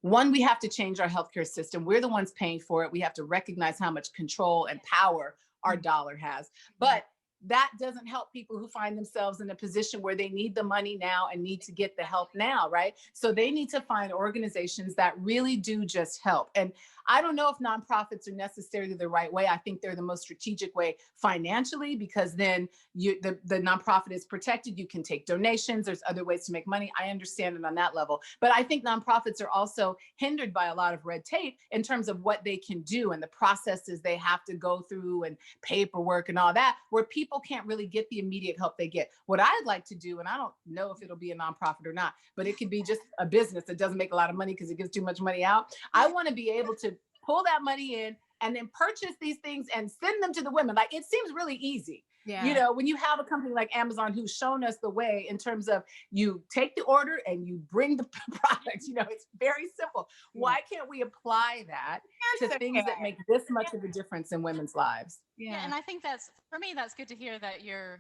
one, we have to change our healthcare system. We're the ones paying for it. We have to recognize how much control and power our dollar has. But that doesn't help people who find themselves in a position where they need the money now and need to get the help now, right? So they need to find organizations that really do just help. And I don't know if nonprofits are necessarily the right way. I think they're the most strategic way financially, because then the nonprofit is protected. You can take donations. There's other ways to make money. I understand it on that level. But I think nonprofits are also hindered by a lot of red tape in terms of what they can do and the processes they have to go through and paperwork and all that, where people can't really get the immediate help they get. What I'd like to do, and I don't know if it'll be a nonprofit or not, but it could be just a business that doesn't make a lot of money because it gives too much money out. I want to be able to pull that money in and then purchase these things and send them to the women. Like, it seems really easy. Yeah. You know, when you have a company like Amazon who's shown us the way in terms of you take the order and you bring the product, you know, it's very simple. Yeah. Why can't we apply that to things that make this much of a difference in women's lives? Yeah, and I think that's, for me, that's good to hear that you're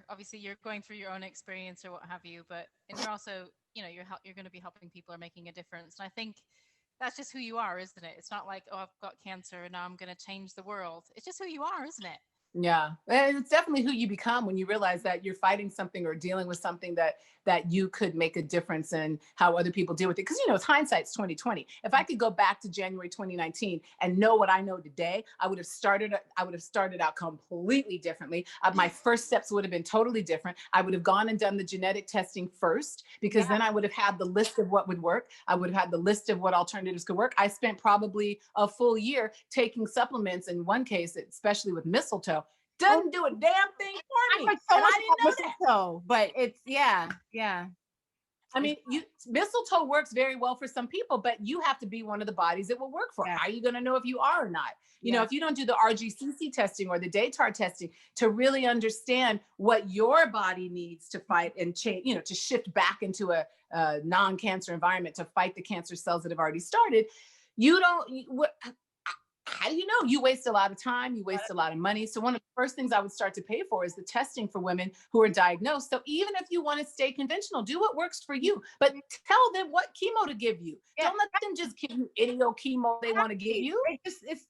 going through your own experience or what have you, but and you're also, you know, you're going to be helping people or making a difference. And I think that's just who you are, isn't it? It's not like, oh, I've got cancer and now I'm going to change the world. It's just who you are, isn't it? Yeah, and it's definitely who you become when you realize that you're fighting something or dealing with something that you could make a difference in how other people deal with it. Because, you know, it's hindsight's 2020. If I could go back to January 2019 and know what I know today, I would have started out completely differently. My first steps would have been totally different. I would have gone and done the genetic testing first, because then I would have had the list of what would work. I would have had the list of what alternatives could work. I spent probably a full year taking supplements. In one case, especially with mistletoe, doesn't do a damn thing for me. I didn't know mistletoe, but it's yeah. I mean, mistletoe works very well for some people, but you have to be one of the bodies it will work for. How are you going to know if you are or not? You know, if you don't do the RGCC testing or the DATAR testing to really understand what your body needs to fight and change, you know, to shift back into a non-cancer environment to fight the cancer cells that have already started, how do you know? You waste a lot of time, you waste a lot of money. So one of the first things I would start to pay for is the testing for women who are diagnosed. So even if you want to stay conventional, do what works for you, but tell them what chemo to give you. Don't let them just give you idiot chemo they want to give you.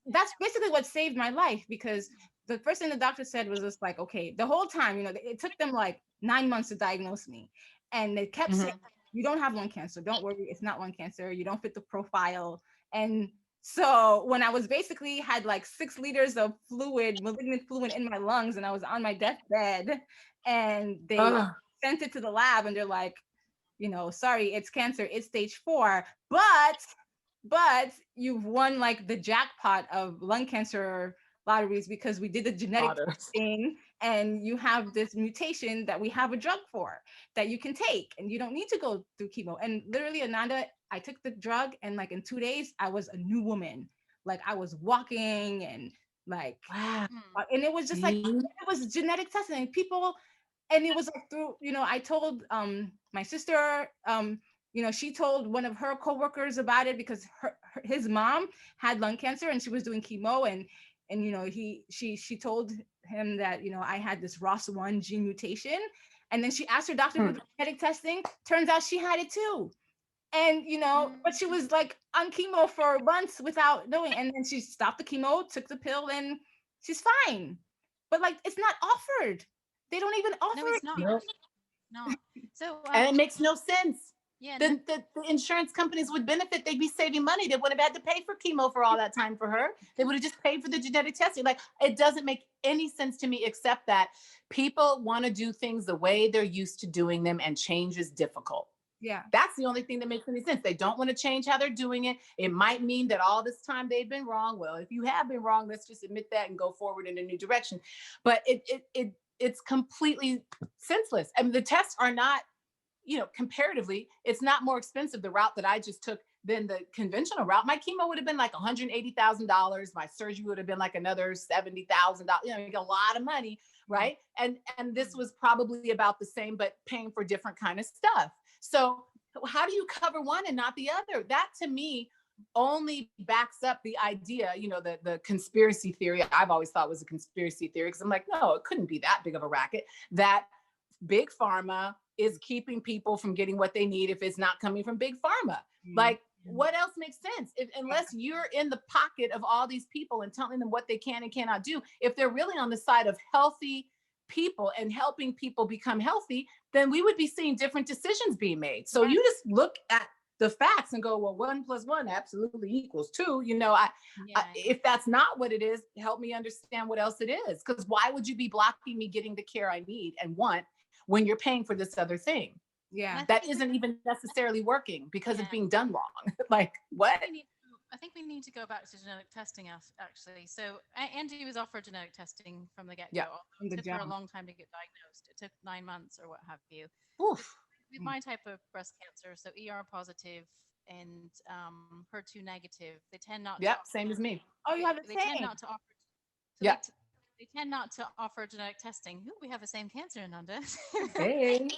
That's basically what saved my life, because the first thing the doctor said was just like, okay, the whole time, you know, it took them like 9 months to diagnose me. And they kept saying, you don't have lung cancer. Don't worry. It's not lung cancer. You don't fit the profile. And so when I was basically had like 6 liters of malignant fluid in my lungs, and I was on my deathbed, and they sent it to the lab, and they're like, you know, sorry, it's cancer, it's stage 4, but you've won like the jackpot of lung cancer lotteries, because we did the genetic thing, and you have this mutation that we have a drug for that you can take, and you don't need to go through chemo. And literally, Ananda, I took the drug, and like in 2 days, I was a new woman. Like, I was walking and like, wow. And it was just like, it was genetic testing, and people, and it was like through, you know, I told my sister, you know, she told one of her coworkers about it, because his mom had lung cancer and she was doing chemo, and you know, she told him that, you know, I had this ROS1 gene mutation, and then she asked her doctor for the genetic testing. Turns out she had it too. And, you know, but she was like on chemo for months without knowing. And then she stopped the chemo, took the pill, and she's fine. But like, it's not offered. They don't even offer it. No, it's not. No. So, and it makes no sense. Yeah. The insurance companies would benefit. They'd be saving money. They wouldn't have had to pay for chemo for all that time for her. They would have just paid for the genetic testing. Like, it doesn't make any sense to me, except that people want to do things the way they're used to doing them, and change is difficult. Yeah. That's the only thing that makes any sense. They don't want to change how they're doing it. It might mean that all this time they've been wrong. Well, if you have been wrong, let's just admit that and go forward in a new direction. But it's completely senseless. I mean, the tests are not, you know, comparatively, it's not more expensive, the route that I just took, than the conventional route. My chemo would have been like $180,000. My surgery would have been like another $70,000. You know, a lot of money, right? And this was probably about the same, but paying for different kind of stuff. So how do you cover one and not the other? That to me only backs up the idea, you know, the conspiracy theory I've always thought was a conspiracy theory, because I'm like, no, it couldn't be that big of a racket, that big pharma is keeping people from getting what they need if it's not coming from big pharma. Like, what else makes sense? Unless you're in the pocket of all these people and telling them what they can and cannot do, if they're really on the side of healthy people and helping people become healthy, then we would be seeing different decisions being made. So you just look at the facts and go, well, 1 + 1 absolutely equals 2. If that's not what it is, help me understand what else it is. Because why would you be blocking me getting the care I need and want when you're paying for this other thing? Yeah. That isn't even necessarily working because it's being done wrong. Like, what? I think we need to go back to genetic testing actually. So Angie was offered genetic testing from the get-go. From the It took her a jump. long time to get diagnosed. It took 9 months or what have you. Oof. With my type of breast cancer, so ER positive and HER2 negative, they tend not to Same as me. Oh, you have the they tend same. not to offer they tend not to offer genetic testing. Ooh, we have the same cancer, Ananda. Hey.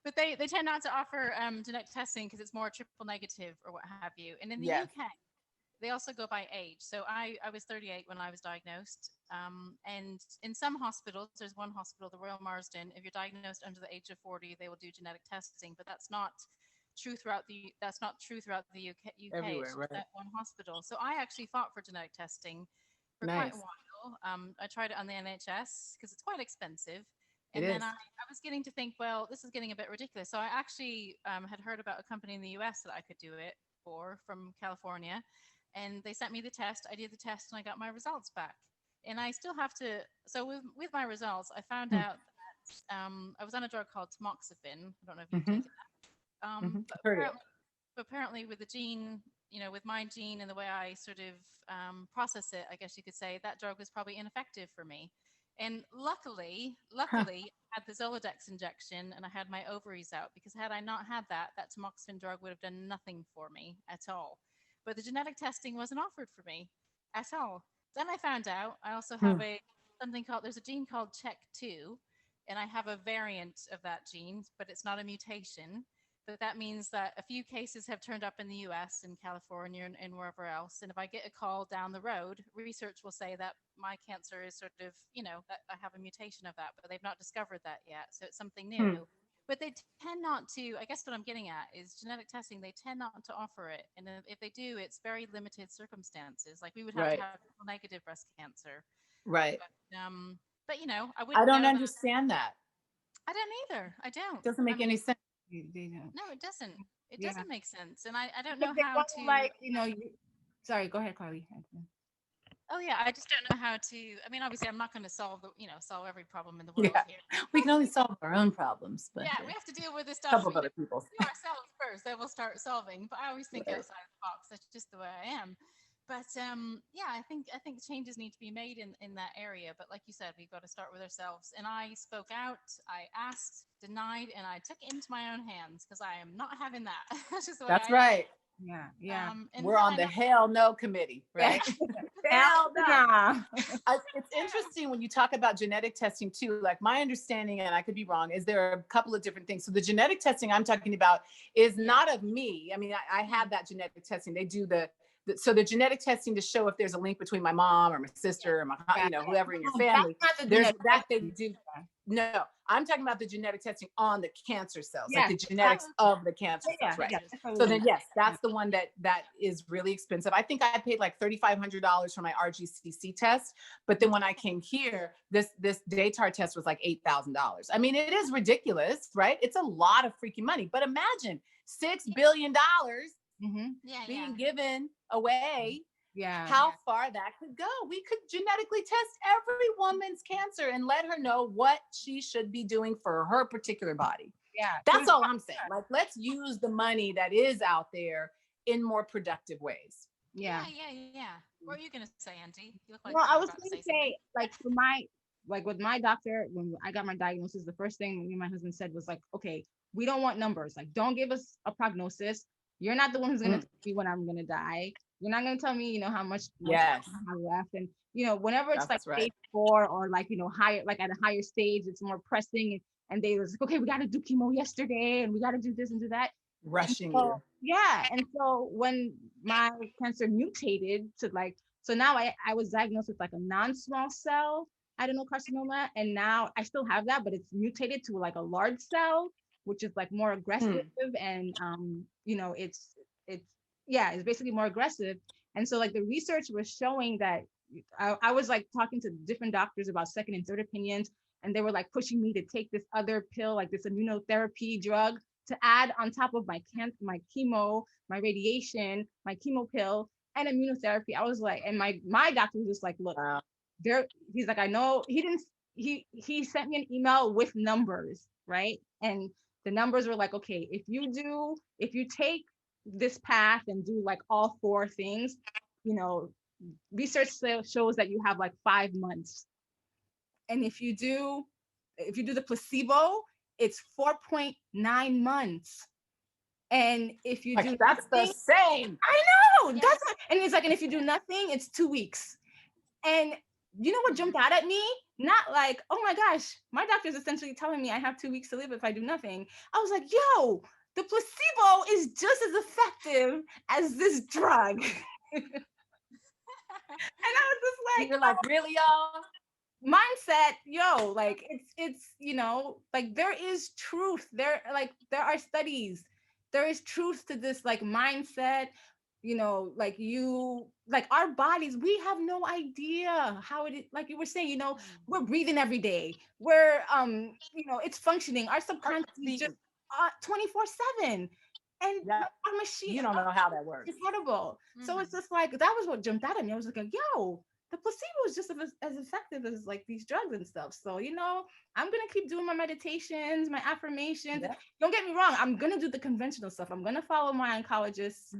But they tend not to offer genetic testing because it's more triple negative or what have you. And in the UK, they also go by age. So I was 38 when I was diagnosed. And in some hospitals, there's one hospital, the Royal Marsden, if you're diagnosed under the age of 40, they will do genetic testing, but that's not true throughout the UK Everywhere, right? That one hospital. So I actually fought for genetic testing for quite a while. I tried it on the NHS because it's quite expensive. And then I was getting to think, well, this is getting a bit ridiculous. So I actually had heard about a company in the US that I could do it for from California. And they sent me the test. I did the test and I got my results back. And I still have to. So with my results, I found out that I was on a drug called tamoxifen. I don't know if you've taken that. But apparently with the gene, with my gene and the way I sort of process it, I guess you could say that drug was probably ineffective for me. And luckily, I had the Zoladex injection and I had my ovaries out, because had I not had that tamoxifen drug would have done nothing for me at all. But the genetic testing wasn't offered for me at all. Then I found out I also have there's a gene called CHEK2, and I have a variant of that gene, but it's not a mutation. But that means that a few cases have turned up in the US and California and wherever else. And if I get a call down the road, research will say that my cancer is sort of, that I have a mutation of that, but they've not discovered that yet. So it's something new. But they tend not to, I guess what I'm getting at is genetic testing, they tend not to offer it. And if they do, it's very limited circumstances. Like we would have to have negative breast cancer. Right. But I wouldn't. I don't understand that. I don't either. I don't. It doesn't make any sense. No, it doesn't. It doesn't make sense. And I don't know how to. Sorry, go ahead, Karlee. Oh yeah, I just don't know how to. I mean, obviously, I'm not going to solve every problem in the world here. We can only solve our own problems, but we have to deal with this stuff. Couple of other people. Ourselves first, then we'll start solving. But I always think outside the box. That's just the way I am. But I think changes need to be made in that area. But like you said, we've got to start with ourselves. And I spoke out, I asked, denied, and I took it into my own hands, because I am not having that. That's just the way right. Yeah. We're on the hell no committee, right? Hell no. It's interesting when you talk about genetic testing too. Like my understanding, and I could be wrong, is there are a couple of different things. So the genetic testing I'm talking about is not of me. I mean, I have that genetic testing. They do the genetic testing to show if there's a link between my mom or my sister or my, whoever in your family. There's that they do. No, I'm talking about the genetic testing on the cancer cells, like the genetics of the cancer cells, right? So then, yes, that's the one that is really expensive. I think I paid like $3,500 for my RGCC test, but then when I came here, this Daytar test was like $8,000. I mean, it is ridiculous, right? It's a lot of freaking money. But imagine $6 billion being given away. How far that could go. We could genetically test every woman's cancer and let her know what she should be doing for her particular body. That's all I'm saying. Like, let's use the money that is out there in more productive ways. Yeah. What are you gonna say, Angie? You look like I was gonna say, like, with my doctor, when I got my diagnosis, the first thing me and my husband said was like, okay, we don't want numbers. Like, don't give us a prognosis. You're not the one who's gonna tell me when I'm gonna die. You're not going to tell me, how much I have left. And, whenever it's stage 4 or higher, like at a higher stage, it's more pressing. And they was like, okay, we got to do chemo yesterday and we got to do this and do that. Rushing you. Yeah. And so when my cancer mutated to so now I was diagnosed with like a non-small cell adenocarcinoma. And now I still have that, but it's mutated to like a large cell. which is like more aggressive and you know, it's basically more aggressive. And so like the research was showing that I was like talking to different doctors about second and third opinions, and they were like pushing me to take this other pill, like this immunotherapy drug, to add on top of my chemo, my radiation, my chemo pill, and immunotherapy. I was like, and my doctor was just like, look, he's like, I know he sent me an email with numbers, right? And the numbers were like, okay, if you take this path and do like all four things, you know, research shows that you have like 5 months. And if you do the placebo, it's 4.9 months. And if you do that's nothing, the same. I know. Yes. And it's like, and if you do nothing, it's 2 weeks. And you know what jumped out at me? Not like, oh my gosh, my doctor's essentially telling me I have 2 weeks to live if I do nothing. I was like, yo, the placebo is just as effective as this drug. And I was just like, you're like, really, y'all? Mindset, yo, like it's you know, like there is truth there, like there are studies, there is truth to this like mindset, you know, like our bodies, we have no idea how it is, like you were saying, you know, we're breathing every day, we're you know, it's functioning, our subconscious is just 24/7, and our machine, you don't know how that works. Incredible. So it's just like, that was what jumped out at me. I was like, yo, the placebo is just as effective as like these drugs and stuff. So, you know, I'm going to keep doing my meditations, my affirmations. Yeah. Don't get me wrong. I'm going to do the conventional stuff. I'm going to follow my oncologist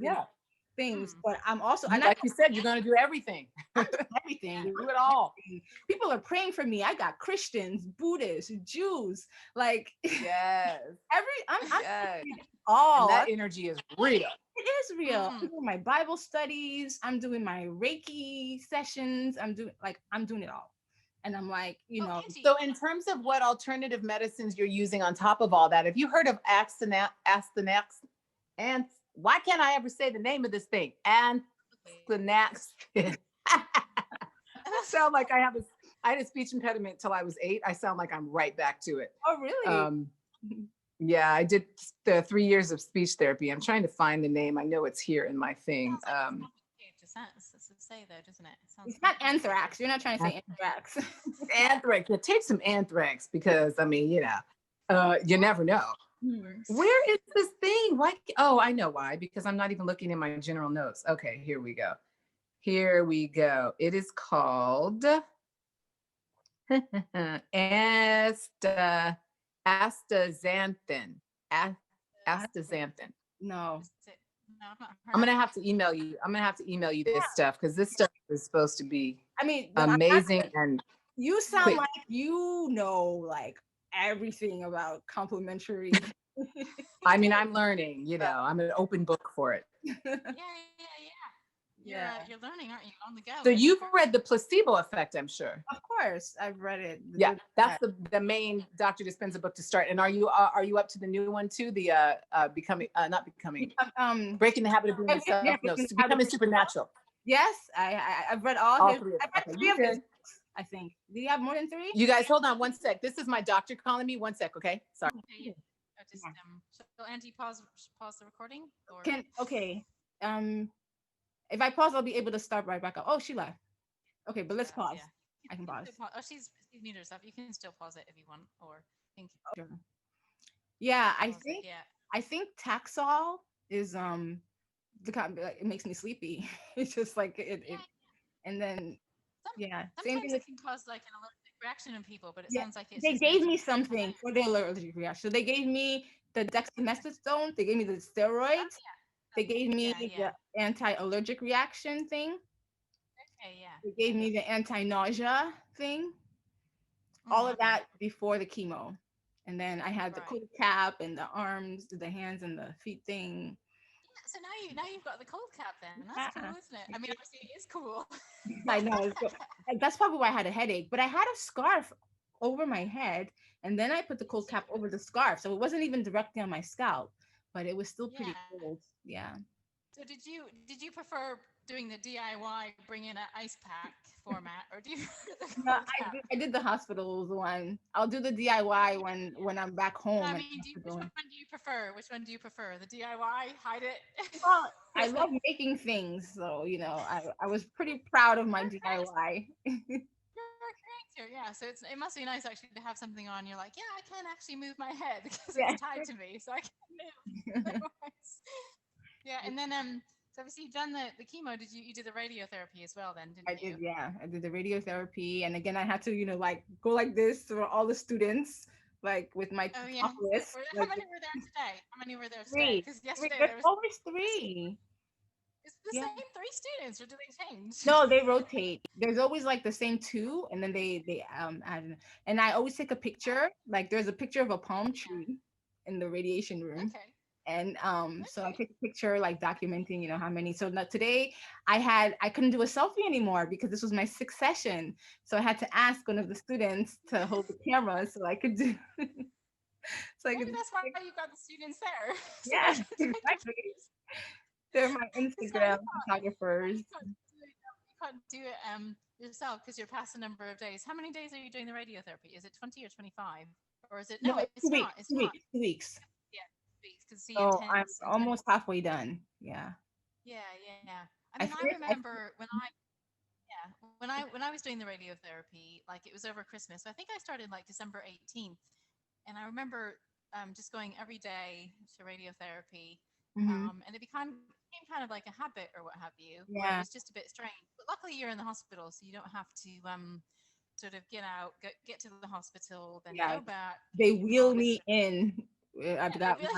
things, but I'm also, and like you said, you're going to do everything. Everything. Do it all. People are praying for me. I got Christians, Buddhists, Jews, like yes. I'm all. And that energy is real. It is real. I'm doing my Bible studies. I'm doing my Reiki sessions. I'm doing it all. And I'm like, you know. So in terms of what alternative medicines you're using on top of all that, have you heard of Astyanax? And why can't I ever say the name of this thing? Astyanax. I sound like I had a speech impediment till I was 8. I sound like I'm right back to it. Oh, really? Yeah, I did the 3 years of speech therapy. I'm trying to find the name. I know it's here in my thing. Say though, doesn't it? It's not anthrax. You're not trying to say anthrax. Anthrax. Yeah, take some anthrax because I mean, you know, you never know. Where is this thing? Why? Oh, I know why. Because I'm not even looking in my general notes. Okay, here we go. Here we go. It is called astaxanthin. Astaxanthin. No. I'm gonna have to email you. I'm gonna have to email you this stuff because this stuff is supposed to be amazing. And you sound like you know like everything about complementary. I mean, I'm learning. You know, I'm an open book for it. Yeah. You're learning, aren't you? On the go. So you've read The Placebo Effect, I'm sure. Of course, I've read it. Yeah, that's the main Dr. Dispenza book to start. And are you up to the new one too? The Breaking the Habit of Being Yourself. No, Becoming Supernatural. Yes, I've read all his. I've read 3 of his books, I think. Do you have more than 3? You guys, hold on one sec. This is my doctor calling me. 1 sec, okay? Sorry. Okay, so Angie, pause the recording. Or? Okay. If I pause, I'll be able to start right back up. Oh, she left. Okay, but let's pause. Yeah. I can pause. Oh, she's muted herself. You can still pause it if you want, or sure. Yeah, I think Taxol is it makes me sleepy. It's just like it and then same thing. It can cause like an allergic reaction in people, but it sounds like they gave me something for the allergic reaction. So they gave me the dexamethasone. They gave me the steroids. They gave me the anti-allergic reaction thing. Okay, yeah. They gave me the anti-nausea thing. All of that before the chemo. And then I had the cold cap and the arms, the hands and the feet thing. Yeah, so now you've got the cold cap then. That's cool, isn't it? I mean, obviously it is cool. I know. That's probably why I had a headache. But I had a scarf over my head, and then I put the cold cap over the scarf. So it wasn't even directly on my scalp, but it was still pretty cold. Yeah. So did you prefer doing the DIY, bring in an ice pack format, or do you prefer the No, cold cap? I did the hospitals one. I'll do the DIY when I'm back No, home I and mean, have to which go in. one do you prefer? Which one do you prefer? The DIY, hide it. Well, I Was love it- making things, so I was pretty proud of my You're a creative. DIY. You're a creator, yeah. So it must be nice actually to have something on. You're like, yeah, I can actually move my head because it's Yeah. tied to me, so I can move. Yeah, and then so obviously you've done the chemo. You did the radiotherapy as well then, didn't I you? did, yeah. I did the radiotherapy, and again, I had to, like go like this for all the students, like with my Oh yeah. top list, How like many were there today? How many were there today? three. Because Three. yesterday There's there was. always three. Is it the Yeah. same three students or do they change? No, they rotate. There's always like the same two, and then they add. And I always take a picture. Like there's a picture of a palm tree in the radiation room, Okay. and so I Okay. take a picture like documenting, how many. So now today I couldn't do a selfie anymore because this was my sixth session. So I had to ask one of the students to hold the camera so I could do. So I Maybe could. that's why you've got the students there. So they Yeah, can take the exactly. pictures. They're my It's not, Instagram photographers. you can't do it yourself because you're past a number of days. How many days are you doing the radiotherapy? Is it 20 or 25? Or is it No, no, it's it's 2 weeks. not. It's 2 weeks. not. 2 weeks. Yeah, because the So I'm intense. almost halfway done. Yeah. Yeah, yeah, yeah. I I mean, I finished. remember when I was doing the radiotherapy, like it was over Christmas. So I think I started like December 18th, and I remember just going every day to radiotherapy, and it became kind of like a habit or what have you, where it Yeah. was just a bit strange. But luckily, you're in the hospital, so you don't have to sort of get out, get to the hospital, then Yeah. go back, They do all wheel this. me in. I've Yeah, they got really,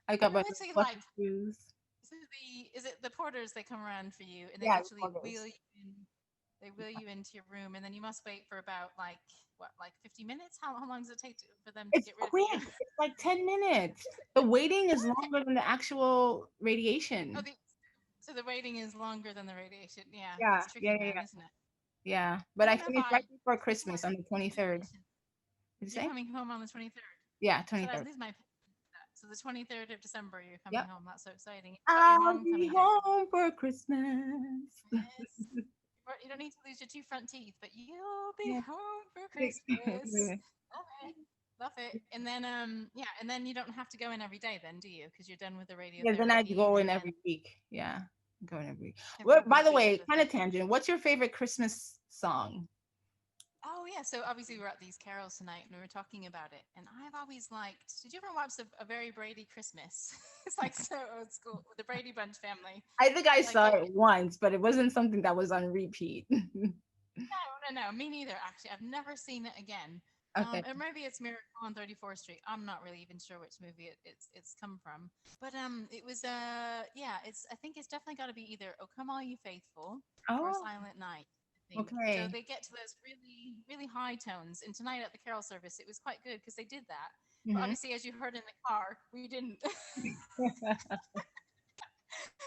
I they got my literally fluffy like shoes. is it the porters they come around for you and they Yeah, literally all those. wheel you in, they wheel you into your room and then you must wait for about like what, like 50 minutes? How long does it take for them to It's get rid of quick. you? It's like 10 minutes. The waiting is Okay. longer than the actual Oh, radiation. so the waiting is longer than the radiation. Yeah, Yeah. it's tricky, Yeah. Yeah. man, Yeah. isn't it? Yeah. I But I don't know if finished I right before I Christmas on the 23rd. radiation. Did you You're say? coming home on the 23rd. Yeah, So I 23rd. lose my so the 23rd of December you're coming Yep. home. That's so exciting. You got your I'll mom be coming in. home for Christmas. Yes. You don't need to lose your two front teeth, but you'll be Yeah. home for Christmas. Love it. Love it. And then yeah, and then you don't have to go in every day then, do you? Because you're done with the Yeah, then I radiotherapy go in and then every week. Yeah, go in every week. Well, every by the week way, for the kind thing. of tangent. What's your favorite Christmas song? Oh yeah, so obviously we're at these carols tonight and we were talking about it. And I've always liked, did you ever watch a very Brady Christmas? It's like so old school with the Brady Bunch family. I think I Like saw it once, but it wasn't something that was on repeat. no, me neither. Actually, I've never seen it again. Okay. Or maybe it's Miracle on 34th Street. I'm not really even sure which movie it's come from. But it was yeah, I think it's definitely got to be either "Oh Come All You Faithful" or Oh, "Silent Night." I think so. okay. They get to those really high tones. And tonight at the carol service, it was quite good because they did that. But Hmm. obviously, as you heard in the car, we didn't.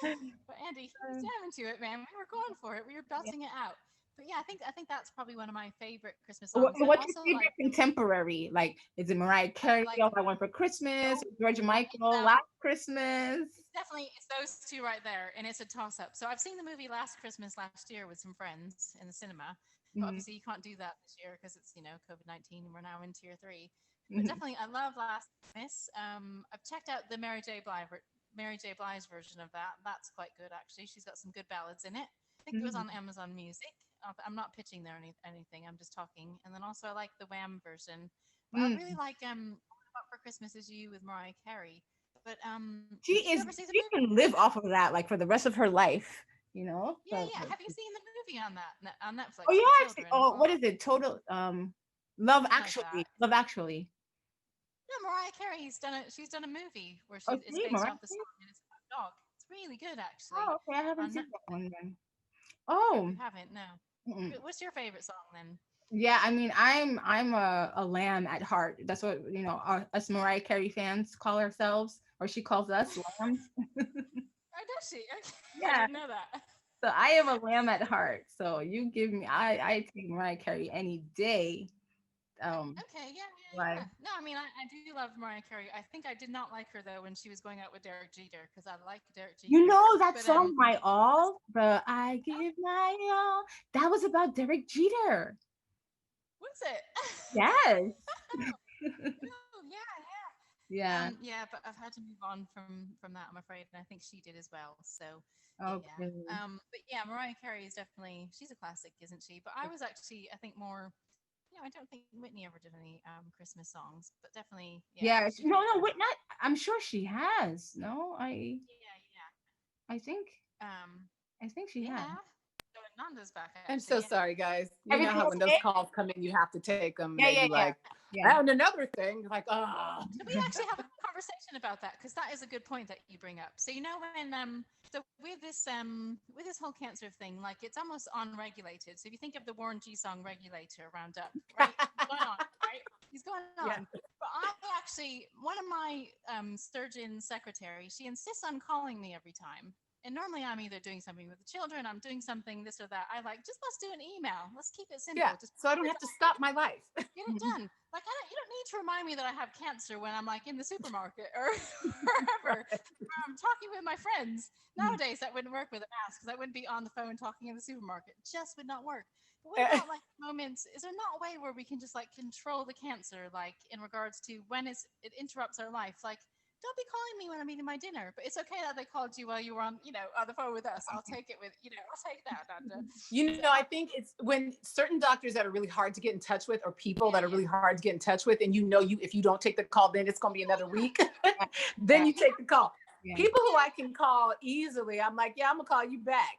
But Andy, he was jamming to it, man. We were going for it. We were Yeah. belting it out. But yeah, I think that's probably one of my favorite Christmas What- songs. And What's your also favorite like contemporary? Like, is it Mariah Carey, like All I Want for Christmas, oh, George Michael, it's Last Christmas? definitely it's those two right there, and it's a toss up. So I've seen the movie Last Christmas last year with some friends in the cinema, but Hmm. obviously you can't do that this year because it's COVID-19 and we're now in tier three. But Hmm. definitely, I love Last Christmas. I've checked out the Mary J. Blige's version of that. That's quite good actually. She's got some good ballads in it. I think it was on Amazon Music. I'm not pitching there anything. I'm just talking. And then also I like the Wham version. But I really like All I Want for Christmas Is You with Mariah Carey. But did you ever see the She movie? can live off of that like for the rest of her life, Yeah, So, yeah. Have you seen the movie on that on oh, Netflix you for actually, children? oh, Or what is it? Total Love something like that. Actually. Love Actually. No, Mariah Carey's done it. She's done a movie where Oh, it's see, based Mariah off the Carey? song and it's about a dog. It's really good actually. Oh, okay. I haven't On seen that Netflix. one then. You Oh, haven't? No. mm-mm. What's your favorite song then? Yeah. I mean, I'm a lamb at heart. That's what us Mariah Carey fans call ourselves, or she calls us lambs. Oh, does she? Okay. I Yeah. didn't know that. So I am a lamb at heart. So you give me, I take Mariah Carey any day. Um, Okay, yeah, life. No, I mean, I do love Mariah Carey. I think I did not like her though when she was going out with Derek Jeter because I like Derek Jeter. You know that But song, My All, the I Give My All, that was about Derek Jeter. was it? Yes. Oh, yeah, Yeah. yeah, but I've had to move on from that, I'm afraid, and I think she did as well. So, Okay. yeah. But yeah, Mariah Carey is definitely she's a classic, isn't she? But I was actually, I think more. I don't think Whitney ever did any Christmas songs, but definitely, Yeah. she No, did. no, wait, not. I'm sure she has. No, Yeah, I think, yeah. she has. Yeah. So Ananda's back I'm actually. so Yeah. sorry, guys. You know Everything how when those okay? calls come in, you have to take them. Yeah, They yeah, be yeah. like, Yeah. and another thing, like, ah. So we actually have a conversation about that because that is a good point that you bring up. So you know when so with this whole cancer thing, like it's almost unregulated. So if you think of the Warren G song "Regulator" Roundup, right? He's going on, right? He's going on. Yeah. But I actually, one of my surgeon secretaries, she insists on calling me every time. And normally I'm either doing something with the children, I'm doing something this or that. I like just let's do an email. Let's keep it simple. Yeah. Just So I don't have to stop my life. get it done. Like you don't need to remind me that I have cancer when I'm like in the supermarket or wherever. Or I'm talking with my friends. Nowadays that wouldn't work with a mask because I wouldn't be on the phone talking in the supermarket. It just would not work. But what about like moments? Is there not a way where we can just like control the cancer, like in regards to when it interrupts our life? Like don't be calling me when I'm eating my dinner, but it's okay that they called you while you were on the phone with us. I'll take it with I'll take that, Ananda. I think it's when certain doctors that are really hard to get in touch with, or people that are really hard to get in touch with, and if you don't take the call, then it's going to be another week. Then you take the call. Yeah. People who I can call easily, I'm like, yeah, I'm gonna call you back,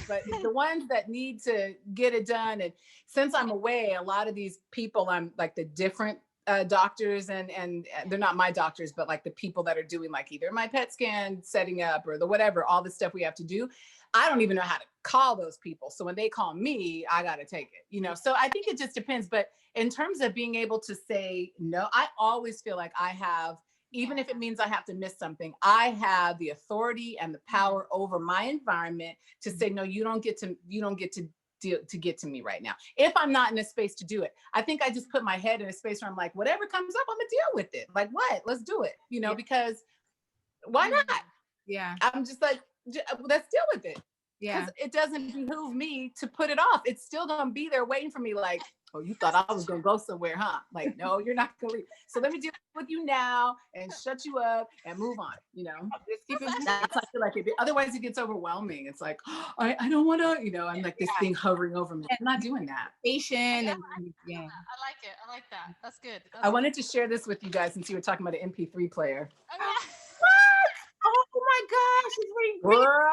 But the ones that need to get it done, and since I'm away, a lot of these people, I'm like the different doctors, and they're not my doctors, but like the people that are doing like either my PET scan setting up or the whatever, all the stuff we have to do. I don't even know how to call those people. So when they call me, I got to take it, So I think it just depends. But in terms of being able to say no, I always feel like I have, even if it means I have to miss something, I have the authority and the power over my environment to say, no, you don't get to get to me right now. If I'm not in a space to do it, I think I just put my head in a space where I'm like, whatever comes up, I'm gonna deal with it. Like what? Let's do it, because why not? Yeah. I'm just like, let's deal with it. Yeah. Because it doesn't behoove me to put it off. It's still gonna be there waiting for me. Like, oh, you thought I was gonna go somewhere, huh? Like, no, you're not gonna leave. So let me deal with you now and shut you up and move on. Just keep it moving. That's how I feel like it. Otherwise, it gets overwhelming. It's like, oh, I don't want to. I'm like this thing hovering over me. I'm not doing that. Patient and I like it. I like that. That's good. I wanted to share this with you guys since you were talking about an MP3 player. Oh, yeah. Oh my gosh, it's really Girl.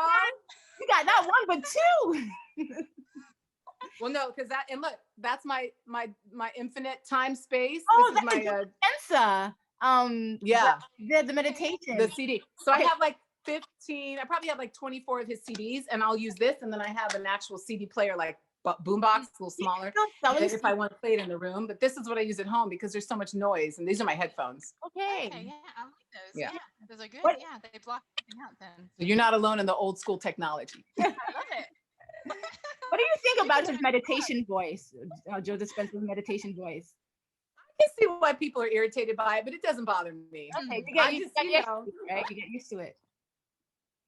you got not one but two. Well, no, because that's my infinite time space. Oh, this is that's my Mensa. yeah, the meditation. the CD. So I have like 15. I probably have like 24 of his CDs, and I'll use this, and then I have an actual CD player, like boombox, a little smaller, if I want to play it in the room. But this is what I use at home because there's so much noise, and these are my headphones. Okay. Okay, yeah, I like those. Yeah. Those are good. What? Yeah, they block everything out then. So you're not alone in the old school technology. I love it. What do you think about his meditation voice, Joe Dispenza's meditation voice? I can see why people are irritated by it, but it doesn't bother me. Okay, you I get just, used to it, right? You get used to it.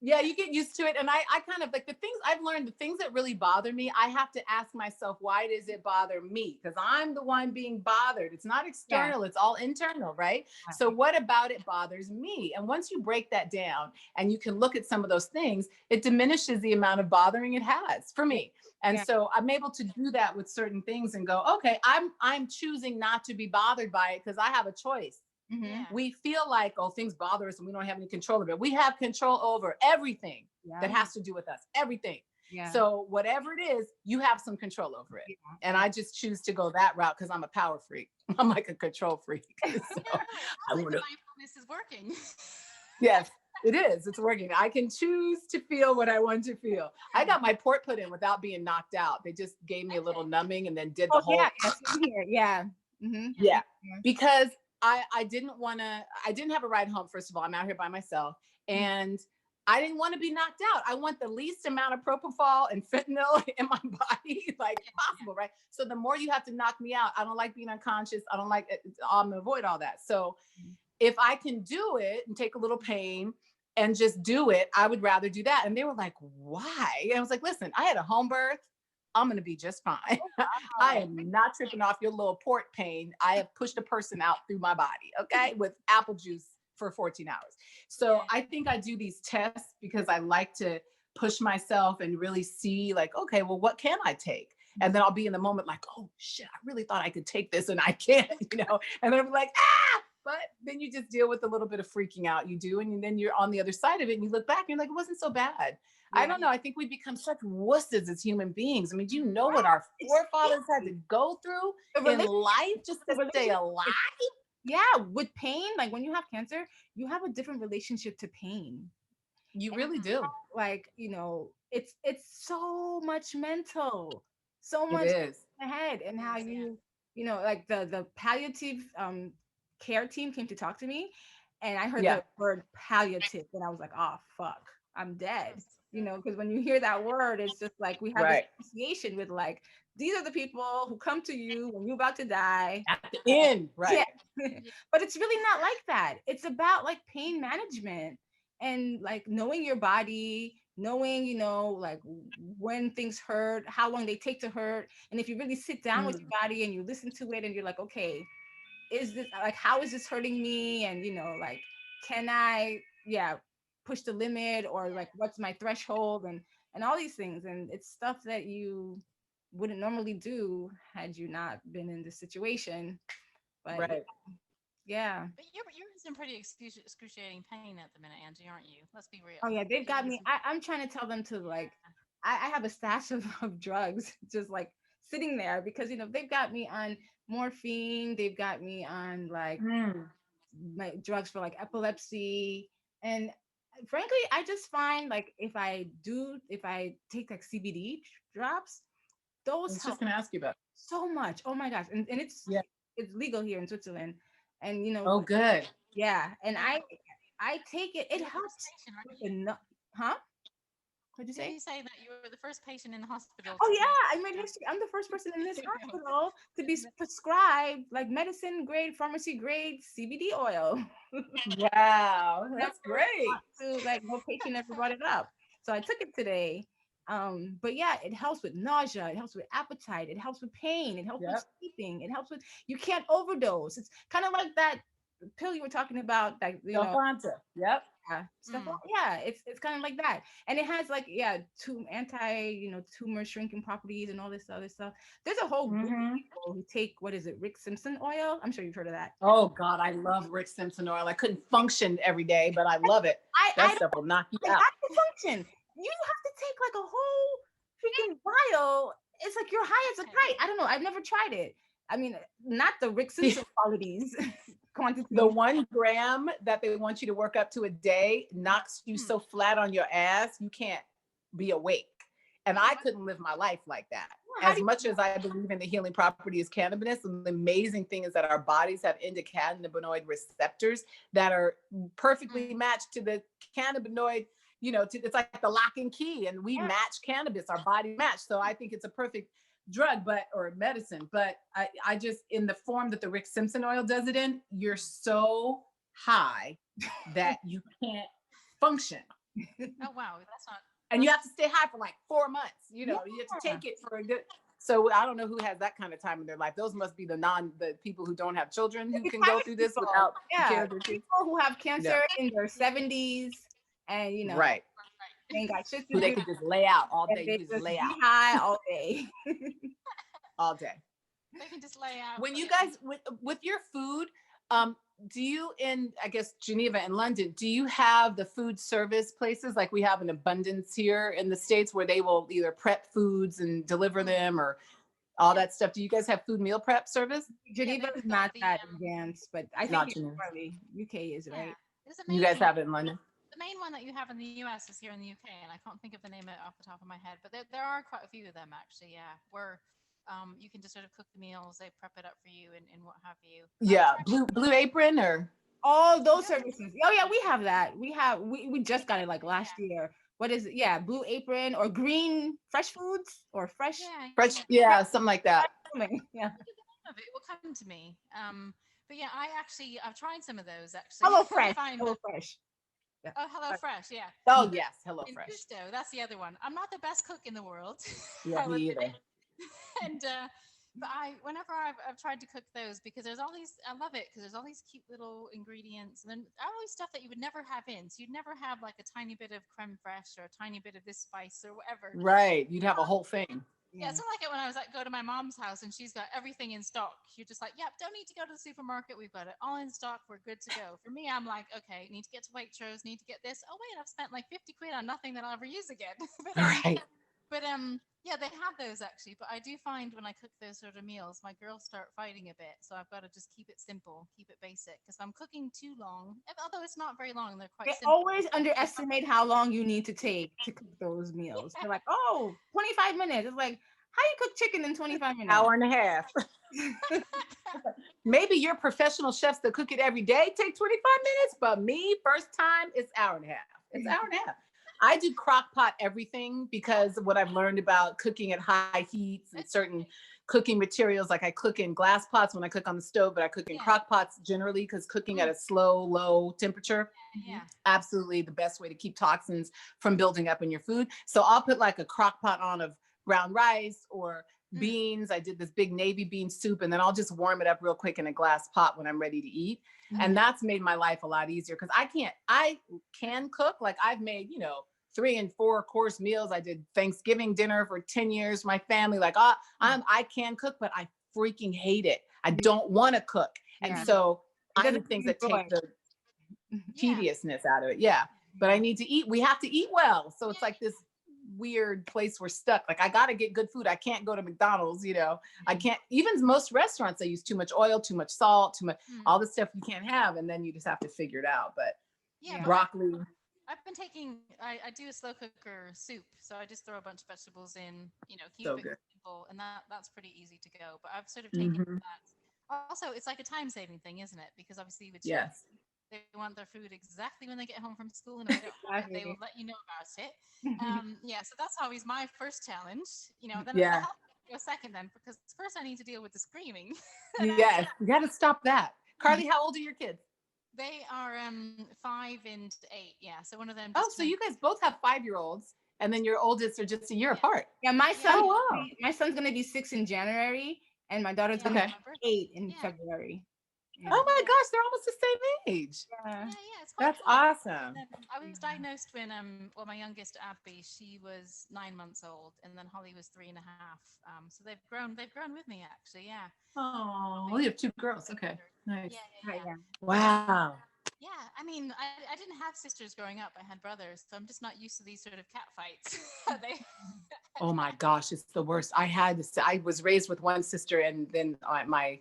Yeah, you get used to it. And I kind of like the things I've learned, the things that really bother me, I have to ask myself, why does it bother me? Because I'm the one being bothered. It's not external, it's all internal, right? So what about it bothers me? And once you break that down and you can look at some of those things, it diminishes the amount of bothering it has for me. And so I'm able to do that with certain things and go, okay, I'm choosing not to be bothered by it because I have a choice. Mm-hmm. Yeah. We feel like, oh, things bother us and we don't have any control over it. We have control over everything that has to do with us, everything. Yeah. So whatever it is, you have some control over it. Yeah. And I just choose to go that route because I'm a power freak. I'm like a control freak. So I want to. Mindfulness is working. Yes, it is. It's working. I can choose to feel what I want to feel. I got my port put in without being knocked out. They just gave me a little numbing and then did the whole. Yeah. Mm-hmm. Yeah. Because I didn't have a ride home. First of all, I'm out here by myself. And I didn't want to be knocked out. I want the least amount of propofol and fentanyl in my body, like possible, right? So the more you have to knock me out, I don't like being unconscious. I don't like it. I'm gonna avoid all that. So if I can do it and take a little pain and just do it, I would rather do that. And they were like, why? And I was like, listen, I had a home birth. I'm gonna be just fine. I am not tripping off your little port pain. I have pushed a person out through my body, okay, with apple juice for 14 hours. So I think I do these tests because I like to push myself and really see like, okay, well, what can I take? And then I'll be in the moment like, oh shit, I really thought I could take this and I can't, and then I'll be like, ah, but then you just deal with a little bit of freaking out you do. And then you're on the other side of it and you look back and you're like, it wasn't so bad. I don't know. I think we become such wusses as human beings. I mean, do you know what our forefathers had to go through in life just to stay alive? Yeah, with pain, like when you have cancer, you have a different relationship to pain. You really do. Like, it's so much mental, so much in the head, and how like the palliative care team came to talk to me, and I heard the word palliative, and I was like, oh fuck, I'm dead. Because when you hear that word, it's just like we have this association with like, these are the people who come to you when you're about to die. At the end, right. Yeah. But it's really not like that. It's about like pain management and like knowing your body, knowing, like when things hurt, how long they take to hurt. And if you really sit down with your body and you listen to it and you're like, okay, is this like, how is this hurting me? And, like, can I, push the limit, or like, what's my threshold, and all these things. And it's stuff that you wouldn't normally do had you not been in this situation. But right. Yeah. But you're in some pretty excruciating pain at the minute, Angie, aren't you? Let's be real. Oh yeah, they've got me. I'm trying to tell them to like, I have a stash of drugs just like sitting there because they've got me on morphine, they've got me on like my drugs for like epilepsy, and frankly, I just find like if I take like CBD drops, those I was just gonna ask you about so much. Oh my gosh, and it's legal here in Switzerland, and oh good. Yeah, and I take it. It helps. Huh? What'd you say? Did you say that you were the first patient in the hospital? Oh yeah, I made history. I'm the first person in this hospital to be prescribed like medicine grade, pharmacy grade CBD oil. Wow, that's great. To like, no patient ever brought it up, so I took it today. But yeah, it helps with nausea, it helps with appetite, it helps with pain, it helps with sleeping, it helps with, you can't overdose. It's kind of like that pill you were talking about, like Delphonta. Yep. Yeah, it's kind of like that, and it has like tumor shrinking properties and all this other stuff. There's a whole group of people who take, what is it, Rick Simpson oil? I'm sure you've heard of that. Oh God, I love Rick Simpson oil. I couldn't function every day, but I love it. That stuff will knock you out. I can function. You have to take like a whole freaking vial. It's like you're high as a kite. I don't know. I've never tried it. I mean, not the Rick Simpson qualities. Quantity. The 1 gram that they want you to work up to a day knocks you so flat on your ass, you can't be awake. And I couldn't live my life like that. As much as I believe in the healing properties of cannabis, the amazing thing is that our bodies have endocannabinoid receptors that are perfectly matched to the cannabinoid, it's like the lock and key, and we match cannabis, our body match. So I think it's a perfect drug, or medicine. But I just, in the form that the Rick Simpson oil does it in, you're so high that you can't function. Oh wow, that's not. And you have to stay high for like 4 months. You have to take it for a good. So I don't know who has that kind of time in their life. Those must be the people who don't have children who can go through this without care of their kids. People who have cancer in their 70s, and right. They ain't got shit to do. They can just lay out all day. They just lay out high all day. All day. They can just lay out. When you guys with your food, do you, in I guess Geneva and London, do you have the food service places like we have an abundance here in the States where they will either prep foods and deliver them or all that stuff? Do you guys have food meal prep service? Geneva is not that advanced, but I think probably UK is, right? You guys have it in London? The main one that you have in the US is here in the UK, and I can't think of the name of it off the top of my head, but there are quite a few of them actually, where you can just sort of cook the meals, they prep it up for you and what have you. Yeah, Blue Apron or? All those services. Oh yeah, we have that. We just got it like last year. What is it? Yeah, Blue Apron or Green Fresh Foods or Fresh. Yeah, Fresh, yeah, something like that. Yeah. of it will come to me. But yeah, I've tried some of those actually. Hello I Fresh. find Hello Fresh. Yeah. oh, Hello Fresh, yeah. Oh yes, And HelloFresh. Gusto, that's the other one. I'm not the best cook in the world. Yeah, I'll me admit either. it. And but whenever I've tried to cook those, because there's all these, I love it because there's all these cute little ingredients and then all these stuff that you would never have in. So you'd never have like a tiny bit of creme fraiche or a tiny bit of this spice or whatever. Right, you'd have a whole thing. Yeah, it's not like it when I was like go to my mom's house and she's got everything in stock. You're just like, yep, don't need to go to the supermarket. We've got it all in stock. We're good to go. For me, I'm like, okay, need to get to Waitrose, need to get this. Oh wait, I've spent like 50 quid on nothing that I'll ever use again. Right. But yeah, they have those actually. But I do find when I cook those sort of meals, my girls start fighting a bit. So I've got to just keep it simple, keep it basic, because I'm cooking too long. Although it's not very long, they're quite They simple. always underestimate how long you need to take to cook those meals. They're like, oh, 25 minutes. It's like, how you cook chicken in 25 minutes? Hour and a half. Maybe your professional chefs that cook it every day take 25 minutes, but me, first time, it's hour and a half. It's hour and a half. I do crock pot everything because of what I've learned about cooking at high heats and certain cooking materials. Like I cook in glass pots when I cook on the stove, but I cook in crock pots generally because cooking at a slow, low temperature, absolutely the best way to keep toxins from building up in your food. So I'll put like a crock pot on of brown rice or beans. I did this big navy bean soup, and then I'll just warm it up real quick in a glass pot when I'm ready to eat. And that's made my life a lot easier because I can cook. Like I've made, 3 and 4 course meals. I did Thanksgiving dinner for 10 years. My family, like, I can cook, but I freaking hate it. I don't want to cook. And so I need things that take the tediousness out of it. Yeah. But I need to eat. We have to eat well. So it's like this weird place we're stuck. Like I got to get good food. I can't go to McDonald's, I can't, even most restaurants, they use too much oil, too much salt, too much, all the stuff you can't have. And then you just have to figure it out. But broccoli. I've been taking, I do a slow cooker soup. So I just throw a bunch of vegetables in, keep So it good. simple. And that's pretty easy to go. But I've sort of taken that. Also, it's like a time saving thing, isn't it? Because obviously with children, they want their food exactly when they get home from school, and if they don't have it, they will let you know about it. So that's always my first challenge. Then it's the health go second, then because first I need to deal with the screaming. Yes, you got to stop that. Karlee, how old are your kids? They are 5 and 8. Yeah, so one of them. So you guys both have 5-year-olds, and then your oldest are just a year apart. Yeah, my son's gonna be 6 in January, and my daughter's gonna be 8 in February. Yeah. Oh my gosh, they're almost the same age. Yeah, it's quite That's cool. awesome. I was diagnosed when my youngest Abby, she was 9 months old, and then Holly was 3.5. So they've grown with me actually. Yeah. Oh, well, you have 2 girls. Okay, nice. Yeah. Wow. Yeah, I mean, I didn't have sisters growing up. I had brothers, so I'm just not used to these sort of cat fights. Oh my gosh, it's the worst. I was raised with one sister, and then my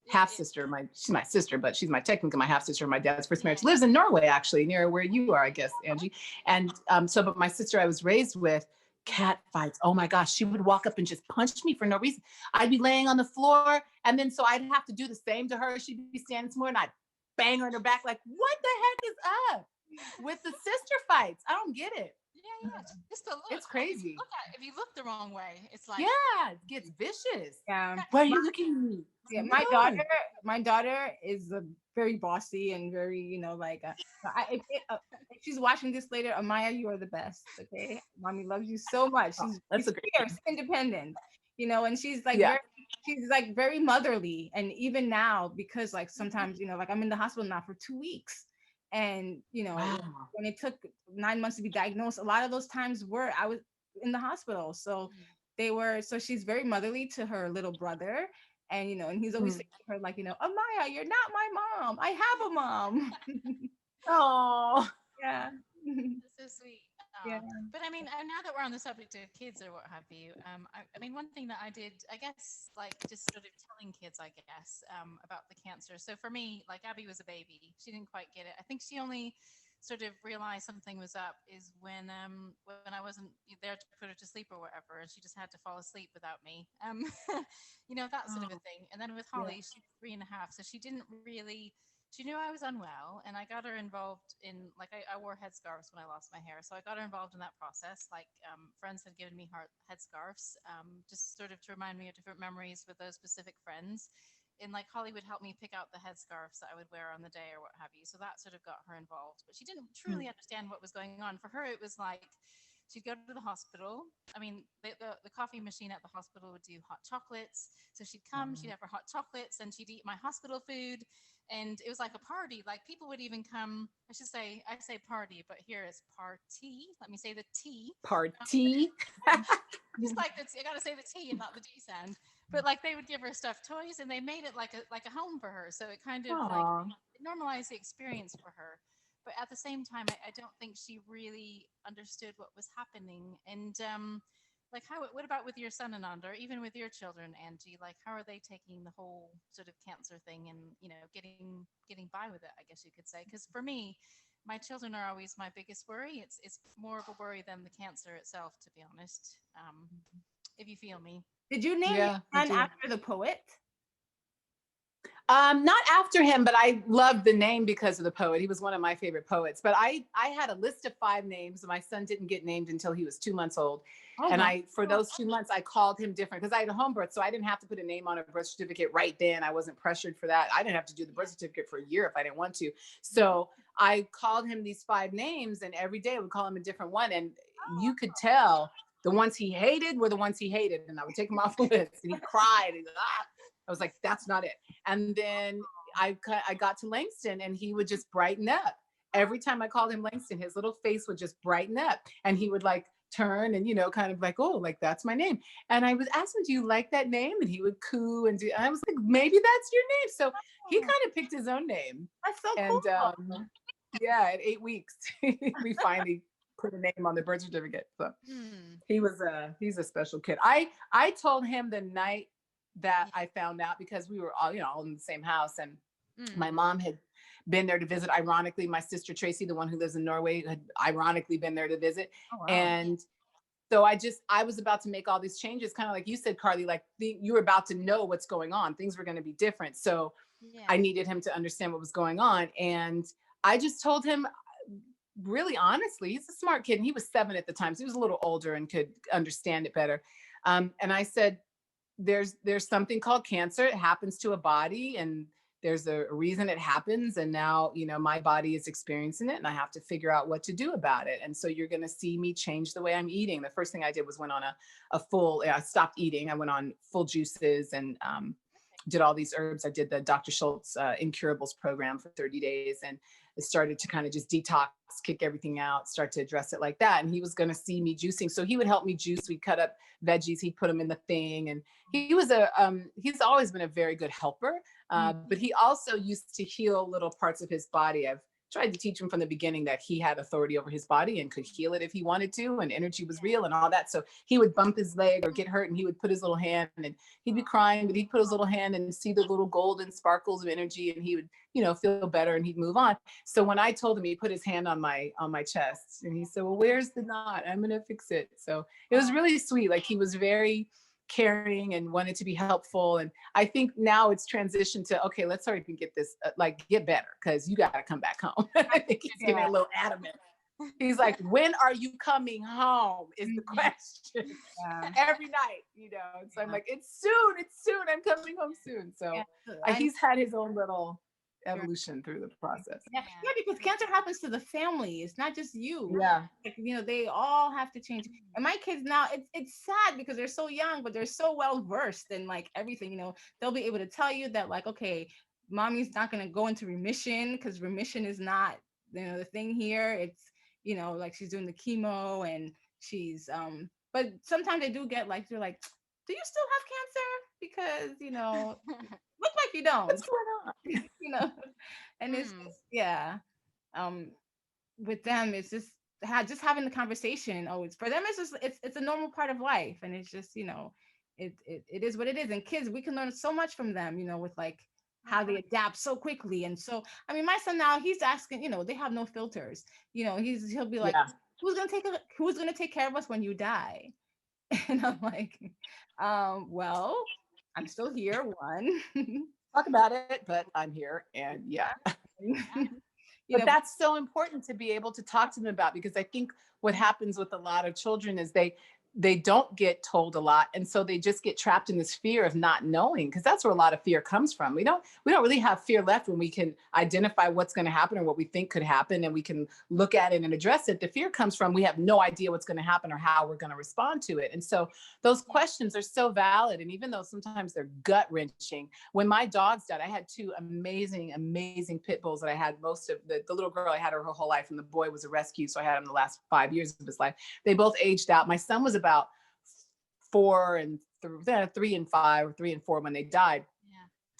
half sister, she's my sister, but she's technically my half sister. My dad's first marriage lives in Norway, actually, near where you are, I guess, Angie. And but my sister I was raised with, cat fights. Oh my gosh, she would walk up and just punch me for no reason. I'd be laying on the floor, and then so I'd have to do the same to her. She'd be standing somewhere, and I'd bang her in her back, like, what the heck is up with the sister fights? I don't get it. Yeah. Just the look. It's crazy. If you look the wrong way, it's like it gets vicious. Yeah. Why are you looking at me? Yeah, my daughter is very bossy and very, if she's watching this later, Amaya, you are the best. Okay, mommy loves you so much. She's fierce, independent, and she's like very motherly. And even now, because like sometimes, like I'm in the hospital now for 2 weeks. And, when it took 9 months to be diagnosed, a lot of those times I was in the hospital. So she's very motherly to her little brother. And, and he's always saying to her, like, Amaya, you're not my mom. I have a mom. Oh, yeah. That's so sweet. Yeah. But I mean, now that we're on the subject of kids or what have you, I mean, one thing that I did, I guess, like just sort of telling kids, I guess, about the cancer. So for me, like Abby was a baby. She didn't quite get it. I think she only sort of realized something was up is when I wasn't there to put her to sleep or whatever, and she just had to fall asleep without me. That sort of a thing. And then with Holly, she's 3.5, so she didn't really she knew I was unwell, and I got her involved in, like, I wore headscarves when I lost my hair, so I got her involved in that process. Like, friends had given me headscarves, just sort of to remind me of different memories with those specific friends. And like Holly would help me pick out the headscarves that I would wear on the day or what have you. So that sort of got her involved, but she didn't truly understand what was going on. For her, it was like she'd go to the hospital. I mean, the coffee machine at the hospital would do hot chocolates. So she'd come, she'd have her hot chocolates, and she'd eat my hospital food. And it was like a party. Like, people would even come. I say party, but here is party. Let me say the T. Party. Just like the I gotta say the T and not the D sound. But like, they would give her stuffed toys, and they made it like a home for her. So it kind of like it normalized the experience for her. But at the same time, I don't think she really understood what was happening. And like, what about with your son, Ananda, or even with your children, Angie? Like, how are they taking the whole sort of cancer thing and, getting by with it, I guess you could say? Because for me, my children are always my biggest worry. It's more of a worry than the cancer itself, to be honest. If you feel me. Did you name your son after the poet? Not after him, but I loved the name because of the poet. He was one of my favorite poets. But I had a list of 5 names. My son didn't get named until he was 2 months old. For those 2 months, I called him different because I had a home birth. So I didn't have to put a name on a birth certificate right then. I wasn't pressured for that. I didn't have to do the birth certificate for a year if I didn't want to. So I called him these 5 names, and every day I would call him a different one. And you could tell the ones he hated were the ones he hated. And I would take him off the list, and he cried. And I was like, that's not it. And then I got to Langston, and he would just brighten up. Every time I called him Langston, his little face would just brighten up, and he would like turn and, kind of like, oh, like, that's my name. And I was asking, do you like that name? And he would coo and I was like, maybe that's your name. So he kind of picked his own name. That's so cool. Yeah, at 8 weeks, we finally put a name on the birth certificate. So he's a special kid. I told him the night that I found out, because we were all, all in the same house, and my mom had been there to visit. Ironically, my sister Tracy, the one who lives in Norway, had ironically been there to visit. Oh, wow. And so I was about to make all these changes, kind of like you said, Karlee, like you were about to know what's going on. Things were going to be different. So I needed him to understand what was going on. And I just told him, really honestly, he's a smart kid, and he was 7 at the time. So he was a little older and could understand it better. And I said, there's something called cancer. It happens to a body, and there's a reason it happens. And now, my body is experiencing it, and I have to figure out what to do about it. And so you're going to see me change the way I'm eating. The first thing I did was went on I stopped eating. I went on full juices and did all these herbs. I did the Dr. Schultz Incurables program for 30 days, and it started to kind of just detox, kick everything out, start to address it like that. And he was going to see me juicing. So he would help me juice. We'd cut up veggies. He'd put them in the thing. And he was he's always been a very good helper. But he also used to heal little parts of his body. I've tried to teach him from the beginning that he had authority over his body and could heal it if he wanted to, and energy was real and all that. So he would bump his leg or get hurt, and he would put his little hand, and he'd be crying, but he'd put his little hand and see the little golden sparkles of energy, and he would, feel better, and he'd move on. So when I told him, he put his hand on my chest, and he said, well, where's the knot? I'm going to fix it. So it was really sweet. Like, he was very caring and wanted to be helpful. And I think now it's transitioned to, okay, let's hurry up and get this, get better, because you got to come back home. I think he's getting a little adamant. He's like, when are you coming home is the question. Every night, So I'm like, it's soon. I'm coming home soon. So he's had his own little evolution through the process. Yeah, because cancer happens to the family. It's not just you. Yeah. Like, they all have to change. And my kids now, it's sad because they're so young, but they're so well versed in like everything. They'll be able to tell you that, like, okay, mommy's not going to go into remission, because remission is not, the thing here. It's, like, she's doing the chemo, and she's but sometimes they do get like, they're like, do you still have cancer? Because look like you don't. What's going on? And it's just, with them, it's just having the conversation. Oh, it's for them, it's just it's a normal part of life, and it's just, it is what it is. And kids, we can learn so much from them, with like how they adapt so quickly. And so, I mean, my son now, he's asking, they have no filters. He'll be like, who's gonna take care of us when you die? And I'm like, well, I'm still here. One. Talk about it, but I'm here, and You But know, that's so important to be able to talk to them about, because I think what happens with a lot of children is they don't get told a lot, and so they just get trapped in this fear of not knowing, because that's where a lot of fear comes from. We don't really have fear left when we can identify what's going to happen or what we think could happen, and we can look at it and address it. The fear comes from we have no idea what's going to happen or how we're going to respond to it. And so those questions are so valid, and even though sometimes they're gut wrenching. When my dogs died, I had two amazing pit bulls that I had most of the little girl I had her whole life, and the boy was a rescue, so I had him the last 5 years of his life. They both aged out. My son was about 3 and 5 or 3 and 4 when they died. Yeah.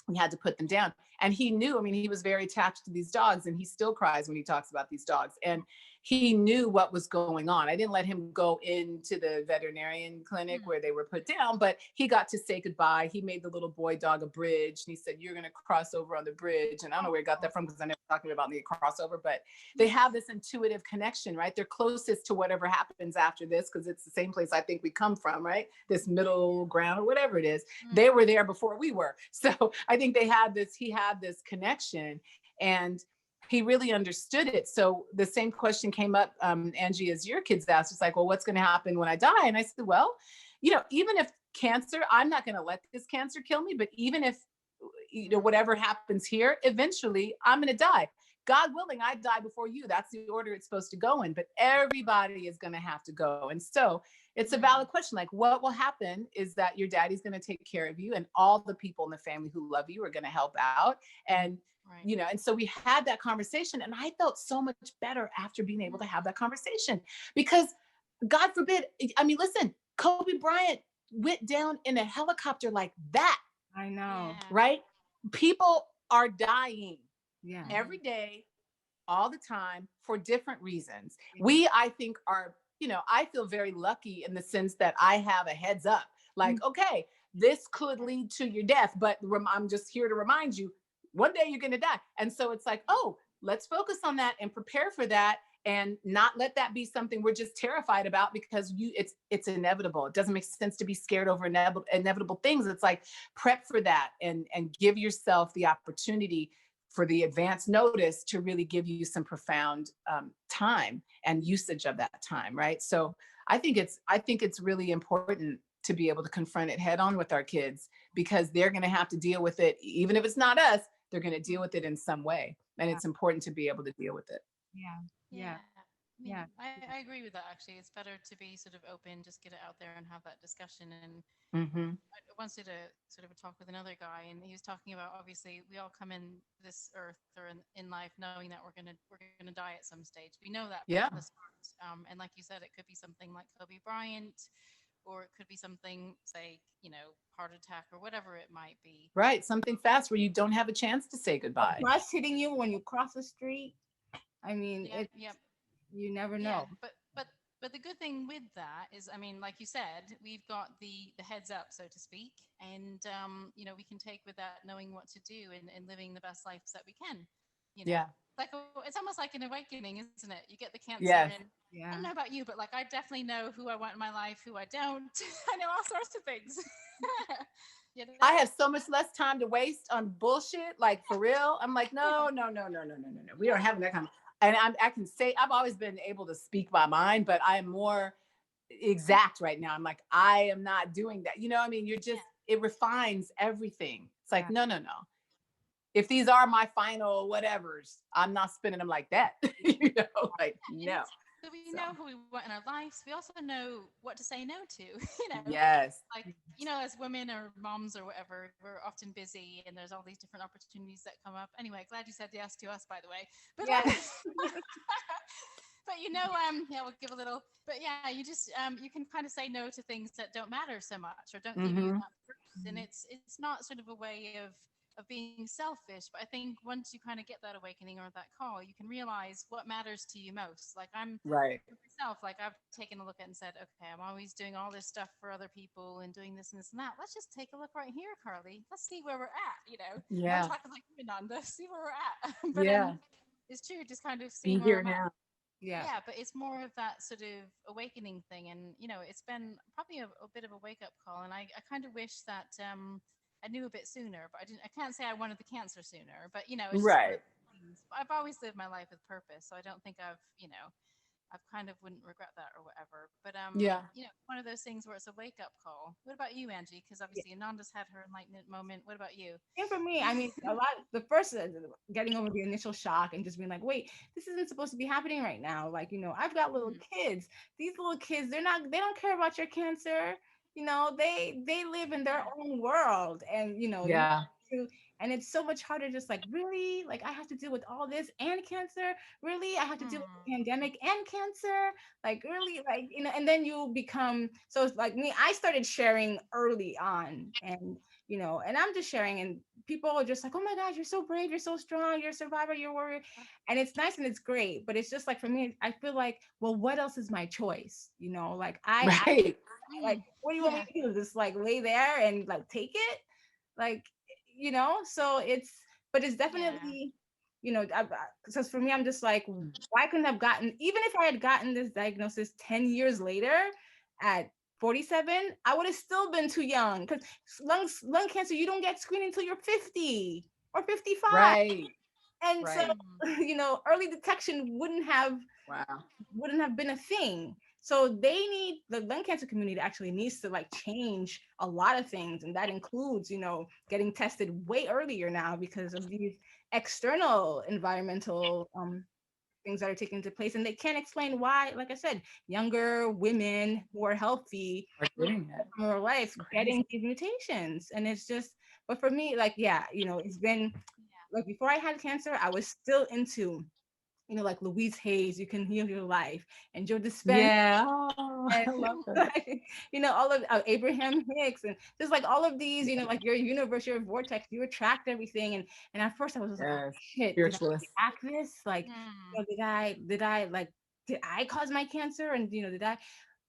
We had to put them down, and he knew, I mean, he was very attached to these dogs, and he still cries when he talks about these dogs, and he knew what was going on. I didn't let him go into the veterinarian clinic where they were put down, but he got to say goodbye. He made the little boy dog a bridge, and he said, "You're going to cross over on the bridge." And I don't know where he got that from, because I never talking about the crossover, but they have this intuitive connection, right? They're closest to whatever happens after this, because it's the same place I think we come from, right? This middle ground or whatever it is. They were there before we were. So I think he had this connection, and he really understood it. So the same question came up, Angie, as your kids asked. It's like, well, what's going to happen when I die? And I said, well, even if cancer, I'm not going to let this cancer kill me, but even if, whatever happens here, eventually I'm going to die. God willing, I die before you. That's the order it's supposed to go in, but everybody is going to have to go. And so it's a valid question. Like, what will happen is that your daddy's going to take care of you, and all the people in the family who love you are going to help out. And and so we had that conversation, and I felt so much better after being able to have that conversation, because God forbid, I mean, listen, Kobe Bryant went down in a helicopter like that. I know. Right? People are dying every every day, all the time, for different reasons. Yeah. We, I think, are, I feel very lucky in the sense that I have a heads up. Like, okay, this could lead to your death, but I'm just here to remind you, one day you're going to die. And so it's like, oh, let's focus on that and prepare for that, and not let that be something we're just terrified about, because it's inevitable. It doesn't make sense to be scared over inevitable things. It's like, prep for that, and give yourself the opportunity for the advance notice to really give you some profound time and usage of that time. Right. So I think it's really important to be able to confront it head on with our kids, because they're going to have to deal with it. Even if it's not us, they're going to deal with it in some way. And it's important to be able to deal with it. I agree with that. Actually, it's better to be sort of open, just get it out there and have that discussion. And I once did a sort of a talk with another guy, and he was talking about, obviously we all come in this earth or in life knowing that we're gonna die at some stage. We know that from the start. And like you said, it could be something like Kobe Bryant, or it could be something, say, heart attack or whatever it might be. Right. Something fast where you don't have a chance to say goodbye. A bus hitting you when you cross the street. I mean, you never know. Yeah, but the good thing with that is, I mean, like you said, we've got the heads up, so to speak, and we can take with that, knowing what to do and living the best lives that we can. Like it's almost like an awakening, isn't it? You get the cancer, and I don't know about you, but like, I definitely know who I want in my life, who I don't. I know all sorts of things. I have so much less time to waste on bullshit. Like, for real. I'm like, no. We don't have that kind of. And I can say I've always been able to speak my mind, but I am more exact right now. I'm like, I am not doing that. I mean, it refines everything. It's like, no. If these are my final whatevers, I'm not spending them like that. Like, no. So we know who we want in our lives. We also know what to say no to. Yes. Like, as women or moms or whatever, we're often busy, and there's all these different opportunities that come up. Anyway, glad you said yes to us, by the way. But but we'll give a little. But you just you can kind of say no to things that don't matter so much, or don't give you that fruit. And it's not sort of a way of being selfish, but I think once you kind of get that awakening or that call, you can realize what matters to you most. Like, I'm right myself, like, I've taken a look at and said, okay, I'm always doing all this stuff for other people and doing this and this and that. Let's just take a look right here, Karlee. Let's see where we're at. I'm talking like you, Ananda. See where we're at. But it's true, just kind of see be here now. But it's more of that sort of awakening thing, and it's been probably a bit of a wake-up call, and I kind of wish that I knew a bit sooner, but I can't say I wanted the cancer sooner, but it's right. things. I've always lived my life with purpose, so I don't think I've kind of wouldn't regret that or whatever. But Yeah. one of those things where it's a wake up call. What about you, Angie? Because Yeah. obviously Ananda's had her enlightenment moment. What about you? And for me, I mean, a lot, the first getting over the initial shock and just being like, wait, this isn't supposed to be happening right now. Like, I've got little kids. These little kids, they don't care about your cancer. They live in their own world, and Yeah. and it's so much harder. Just like, really, like I have to deal with all this and cancer. Really, I have to deal with the pandemic and cancer. Like, really, like and then you become so. It's like me. I started sharing early on, and I'm just sharing, and people are just like, oh my gosh, you're so brave, you're so strong, you're a survivor, you're a warrior. And it's nice and it's great, but it's just like, for me, I feel like, well, what else is my choice? Like Right. like, what do you want me to do? Just like lay there and like take it? Like, so but it's definitely, because for me, I'm just like, why couldn't have gotten, even if I had gotten this diagnosis 10 years later at 47, I would have still been too young, because lung cancer, you don't get screened until you're 50 or 55. Right. And Right. so, early detection wouldn't have been a thing. So the lung cancer community actually needs to like change a lot of things. And that includes, getting tested way earlier now because of these external environmental things that are taking into place. And they can't explain why, like I said, younger women who are healthy more life getting these mutations. And it's just, but for me, like, yeah, it's been like, before I had cancer, I was still into, like Louise Hayes, You Can Heal Your Life, and Joe Dispenza. Yeah. Oh, I love that. All of Abraham Hicks, and just like all of these, like your universe, your vortex, you attract everything. And at first I was just like, oh, shit, did I act this? Like, did I cause my cancer? And did I?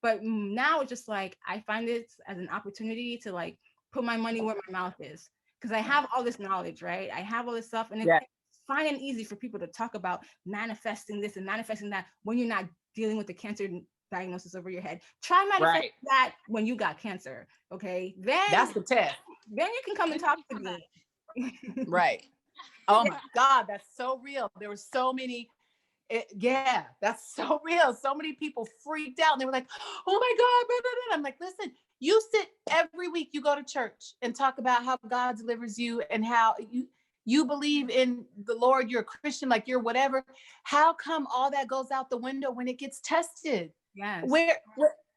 But now it's just like, I find it as an opportunity to like put my money where my mouth is, because I have all this knowledge, right? I have all this stuff, and it's fine and easy for people to talk about manifesting this and manifesting that when you're not dealing with the cancer diagnosis over your head. Try manifesting that when you got cancer, okay? Then that's the test. Then you can come and talk to me. Right. Oh my God, that's so real. There were so many. That's so real. So many people freaked out and they were like, oh my God, blah, blah, blah. I'm like, listen, you sit every week, you go to church and talk about how God delivers you and how you believe in the Lord, you're a Christian, like you're whatever. How come all that goes out the window when it gets tested? Yes. Where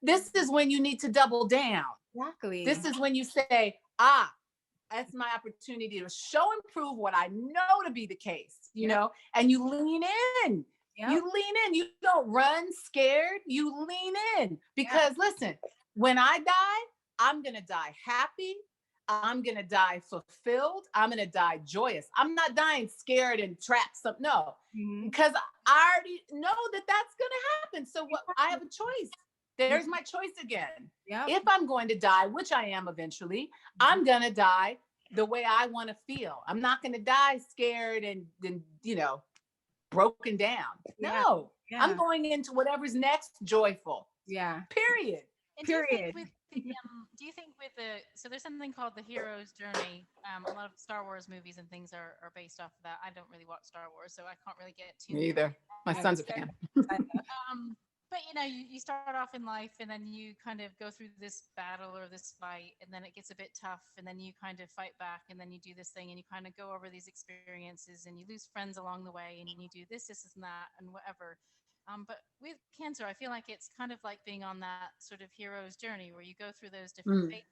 this is when you need to double down. Exactly. This is when you say, that's my opportunity to show and prove what I know to be the case, and you lean in. Yep. You lean in. You don't run scared. You lean in, because listen, when I die, I'm going to die happy. I'm going to die fulfilled. I'm going to die joyous. I'm not dying scared and trapped. No, because I already know that that's going to happen. So what? I have a choice. There's my choice again. Yep. If I'm going to die, which I am eventually, I'm going to die the way I want to feel. I'm not going to die scared and broken down. No, I'm going into whatever's next joyful. Yeah. Period. And period. Do you think with so there's something called the hero's journey? A lot of Star Wars movies and things are based off of that. I don't really watch Star Wars, so I can't really get too. Me either. My son's a fan. But you start off in life, and then you kind of go through this battle or this fight, and then it gets a bit tough, and then you kind of fight back, and then you do this thing, and you kind of go over these experiences, and you lose friends along the way, and you do this and that, and whatever. But with cancer, I feel like it's kind of like being on that sort of hero's journey where you go through those different phases.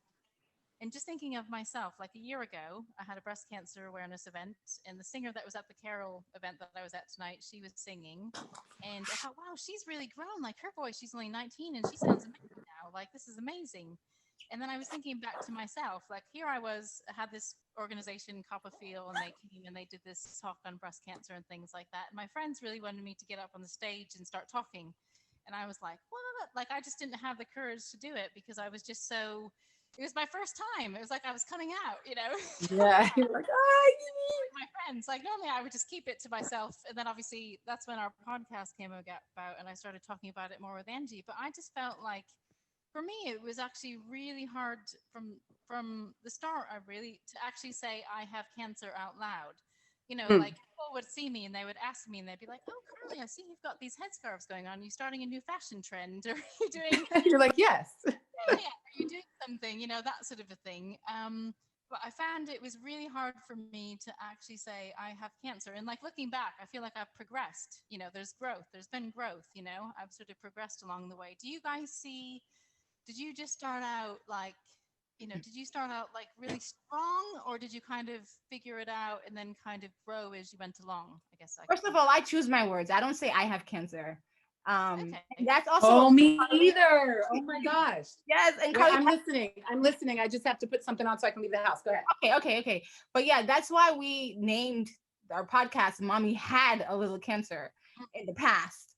And just thinking of myself, like a year ago, I had a breast cancer awareness event, and the singer that was at the Carol event that I was at tonight, she was singing, and I thought, wow, she's really grown. Like her voice, she's only 19, and she sounds amazing now. Like, this is amazing. And then I was thinking back to myself, like here I had this organization, Copperfield, and they came and they did this talk on breast cancer and things like that. And my friends really wanted me to get up on the stage and start talking. And I was like, what? Like, I just didn't have the courage to do it because I was just so, it was my first time. It was like I was coming out, Yeah. You're like, my friends. Like, normally I would just keep it to myself. And then obviously that's when our podcast came about, and I started talking about it more with Angie. But I just felt like, for me, it was actually really hard from the start, to actually say I have cancer out loud. You know, Hmm. like people would see me and they would ask me and they'd be like, "Oh, Karlee, I see you've got these headscarves going on. Are you starting a new fashion trend, or are you doing, You're like, yes. yeah, are you doing something? You know, that sort of a thing." But I found it was really hard for me to actually say I have cancer. And like looking back, I feel like I've progressed. You know, there's growth. There's been growth. You know, I've sort of progressed along the way. Do you guys see? Did you just start out like, you know, did you start out like really strong, or did you kind of figure it out and then kind of grow as you went along? I guess I could First of put all, I that. choose my words. I don't say I have cancer. And Okay. that's also Oh, what me Karlee, either. Oh my gosh. yes, and Wait, Karlee, I'm listening. I'm listening. I just have to put something on so I can leave the house. Go ahead. okay. But yeah, that's why we named our podcast Mommy Had a Little Cancer in the past,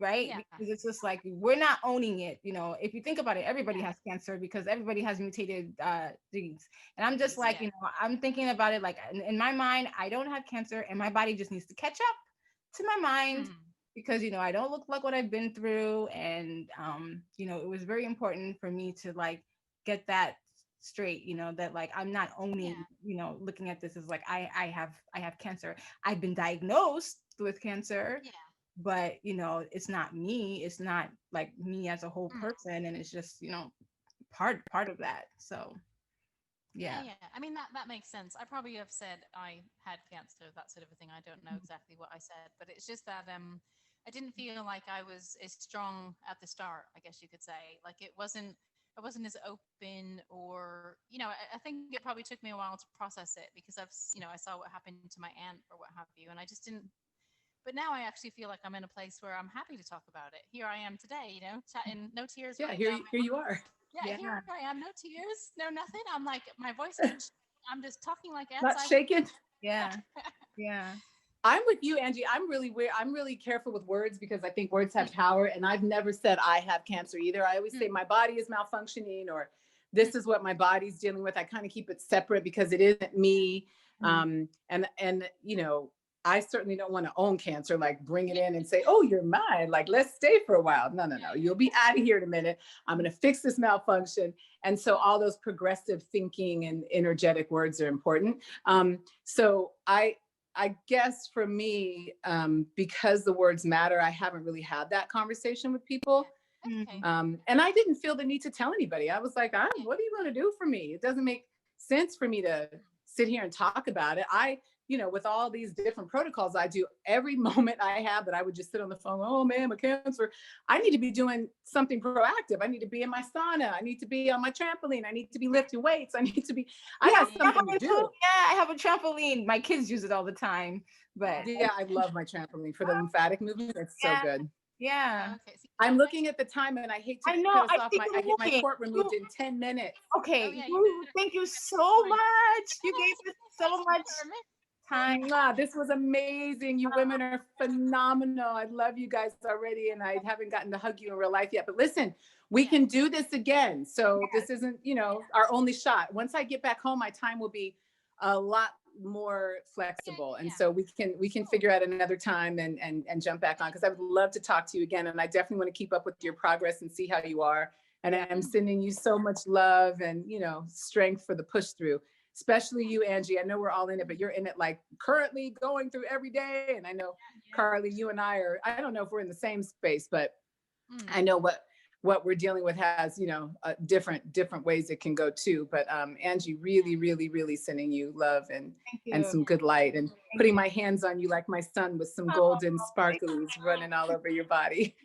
right? Yeah. Because it's just like we're not owning it. You know, if you think about it, everybody Yeah. has cancer because everybody has mutated genes. And I'm just like, Yeah. I'm thinking about it like in my mind, I don't have cancer and my body just needs to catch up to my mind Mhm. because I don't look like what I've been through. And it was very important for me to like get that straight, that like I'm not owning, Yeah. looking at this as like I have cancer. I've been diagnosed with cancer, Yeah. but it's not me. It's not like me as a whole Mm. person, and it's just part of that. So Yeah, yeah. yeah. I mean that makes sense. I probably have said I had cancer, that sort of a thing. I don't know exactly what I said, but it's just that I didn't feel like I was as strong at the start, I guess you could say. Like I wasn't as open, or I think it probably took me a while to process it because I saw what happened to my aunt or what have you, and I just didn't. But now I actually feel like I'm in a place where I'm happy to talk about it. Here I am today, chatting, no tears Yeah, running here, down my. here you are. Yeah, Yeah. here I am, no tears, no nothing. I'm like, my voice isn't. I'm just talking like ants. Not shaken. Yeah. Yeah. I'm with you, Angie. I'm really weird. I'm really careful with words because I think words have power. And I've never said I have cancer either. I always say my body is malfunctioning or this is what my body's dealing with. I kind of keep it separate because it isn't me. And I certainly don't want to own cancer, like bring it in and say, oh, you're mine. Like, let's stay for a while. No. You'll be out of here in a minute. I'm going to fix this malfunction. And so all those progressive thinking and energetic words are important. So I guess for me, because the words matter, I haven't really had that conversation with people. Okay. And I didn't feel the need to tell anybody. I was like, what are you going to do for me? It doesn't make sense for me to sit here and talk about it. With all these different protocols I do, every moment I have that I would just sit on the phone, oh man, my cancer, I need to be doing something proactive. I need to be in my sauna. I need to be on my trampoline. I need to be lifting weights. I got something to do. Yeah, I have a trampoline. My kids use it all the time. But yeah, I love my trampoline for the lymphatic movement. It's so good. Yeah. Okay. So I'm looking at the time and I hate to I know. cut us I off. see I you get my looking. court removed in 10 minutes. Okay. oh yeah, Thank you so fine. much. You gave us so much time. This was amazing. You women are phenomenal. I love you guys already, and I haven't gotten to hug you in real life yet. But listen, we can do this again. So this isn't, our only shot. Once I get back home, my time will be a lot more flexible, and so we can figure out another time and jump back on, because I would love to talk to you again, and I definitely want to keep up with your progress and see how you are. And I'm sending you so much love and strength for the push through. Especially you, Angie. I know we're all in it, but you're in it like currently going through every day. And I know, Karlee, you and I don't know if we're in the same space, but I know what we're dealing with has, different ways it can go too. But Angie, really, really, really sending you love and some good light, and putting my hands on you like my son with some golden sparklies running all over your body.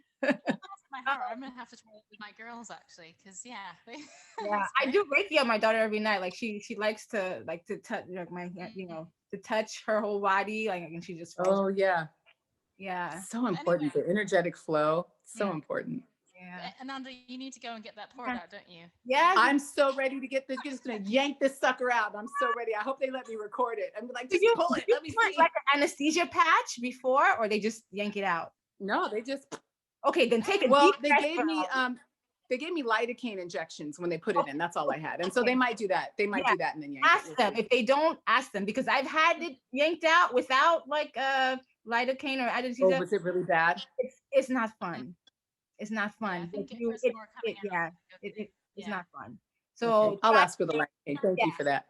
my heart. I'm gonna have to try it with my girls actually, because I do Reiki on my daughter every night. Like she likes to touch like my hand, to touch her whole body, like, and she just falls. Oh yeah, yeah. So important. The energetic flow, so important. Yeah. Ananda, you need to go and get that poured out, don't you? Yeah. I'm so ready to get this. Just gonna yank this sucker out. I'm so ready. I hope they let me record it. I'm like, just pull it. Let me see. Like an anesthesia patch before, or they just yank it out? No, they just. Okay, then take a well, deep breath. They gave me lidocaine injections when they put it in. That's all I had. And so they might do that. They might do that and then yank it. Ask them. If they don't, ask them, because I've had it yanked out without like lidocaine or anesthesia. Oh, was it really bad? It's not fun. It's not fun. Yeah, I think it's not fun. So Okay. I'll try- ask for the lidocaine. Thank you for that.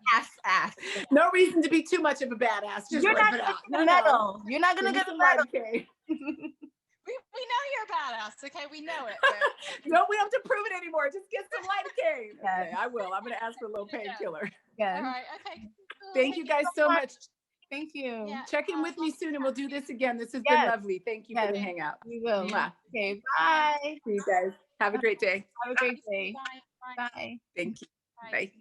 ask. No reason to be too much of a badass. Just You're rip not it gonna out. get the medal. You're not Give gonna me get the some medal. lidocaine. We know you're a badass. Okay, we know it. But No, we don't have to prove it anymore. Just get some lidocaine. Yeah. Okay, I will. I'm going to ask for a little painkiller. all Yeah. right. Okay. Cool. Thank you guys so much. Thank you. Yeah. Check in with me soon and we'll do this again. This has Yes. been lovely. Thank you for the Yes. hangout. We will. Mwah. Okay. Bye. See you guys. Have a great day. Have a great day. Bye. Bye. Bye. Thank you. Bye. Bye.